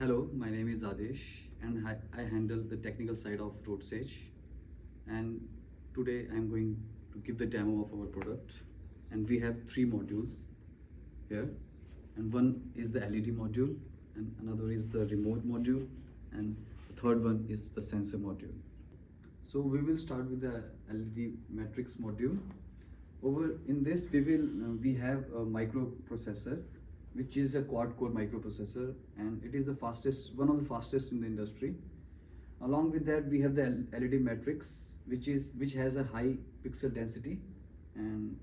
Hello, my name is Adesh and I handle the technical side of RoadSage. And today I'm going to give the demo of our product. And we have three modules here. And one is the LED module, and another is the remote module, and the third one is the sensor module. So we will start with the LED matrix module. Over in this we have a microprocessor, which is a quad-core microprocessor, and it is one of the fastest in the industry. Along with that, we have the LED matrix, which has a high pixel density, and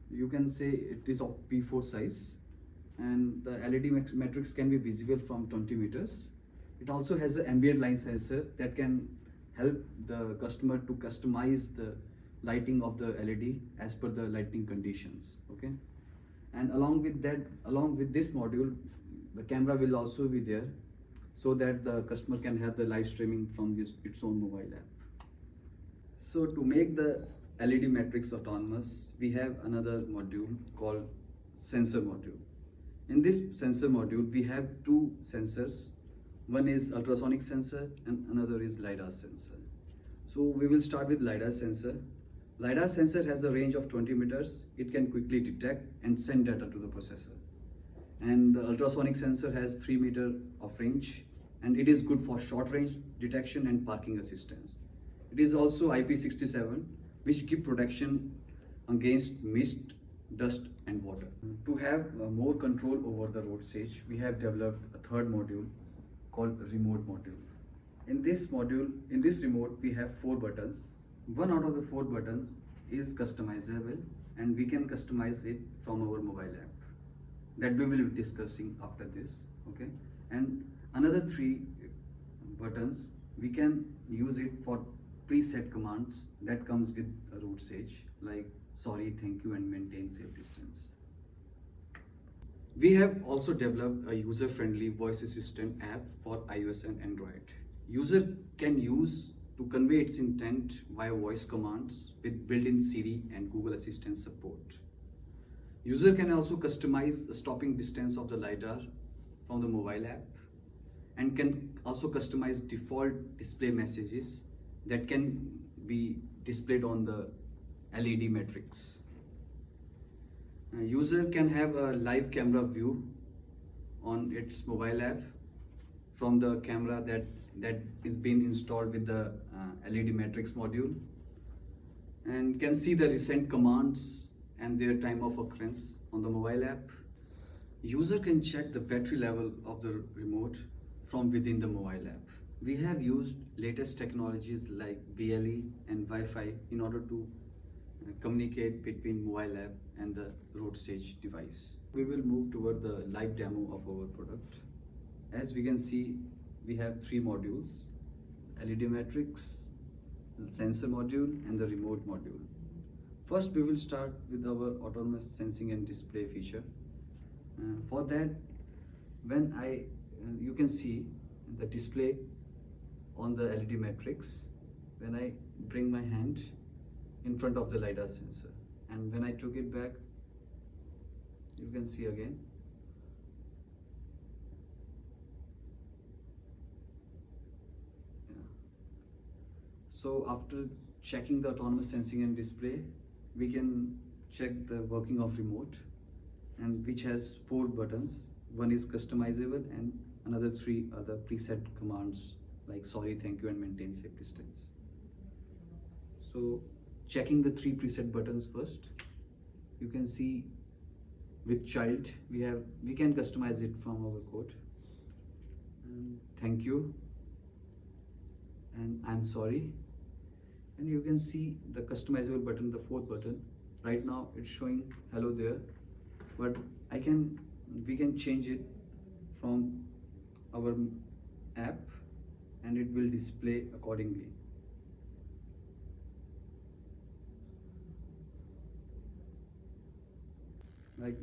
you can say it is of P4 size. And the LED matrix can be visible from 20 meters. It also has an ambient line sensor that can help the customer to customize the lighting of the LED as per the lighting conditions. Okay. And along with this module, the camera will also be there, so that the customer can have the live streaming from its own mobile app. So to make the LED matrix autonomous, we have another module called sensor module. In this sensor module, we have two sensors. One is ultrasonic sensor and another is LiDAR sensor. So we will start with LiDAR sensor. LiDAR sensor has a range of 20 meters. It can quickly detect and send data to the processor. And the ultrasonic sensor has 3 meters of range, and it is good for short range detection and parking assistance. It is also IP67, which gives protection against mist, dust and water. To have more control over the RoadSage, we have developed a third module called remote module. In this remote, we have 4 buttons. One out of the 4 buttons is customizable, and we can customize it from our mobile app. That we will be discussing after this, okay? And another 3 buttons, we can use it for preset commands that comes with RoadSage, like sorry, thank you, and maintain safe distance. We have also developed a user-friendly voice assistant app for iOS and Android. User can use to convey its intent via voice commands with built-in Siri and Google Assistant support. User can also customize the stopping distance of the LiDAR from the mobile app, and can also customize default display messages that can be displayed on the LED matrix. User can have a live camera view on its mobile app from the camera that is being installed with the LED matrix module, and can see the recent commands and their time of occurrence on the mobile app. User can check the battery level of the remote from within the mobile app. We have used latest technologies like BLE and Wi-Fi in order to communicate between mobile app and the RoadSage device. We will move toward the live demo of our product. As we can see, we have 3 modules: LED matrix, sensor module, and the remote module. First, we will start with our autonomous sensing and display feature. For that, you can see the display on the LED matrix when I bring my hand in front of the LiDAR sensor, and when I took it back, you can see again. Yeah. So after checking the autonomous sensing and display, we can check the working of remote, and which has 4 buttons. One is customizable, and another 3 are the preset commands like sorry, thank you, and maintain safe distance. So checking the 3 preset buttons first, you can see with child we can customize it from our code. And thank you, and I'm sorry. And you can see the customizable button, the 4th button. Right now it's showing hello there, but we can change it from our app, and it will display accordingly. Like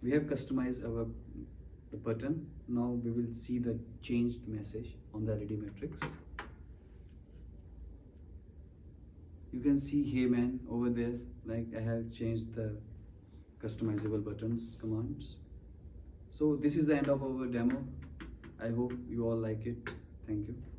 we have customized the button. Now we will see the changed message on the LED matrix. You can see hey man over there, like I have changed the customizable buttons commands. So this is the end of our demo. I hope you all like it. Thank you.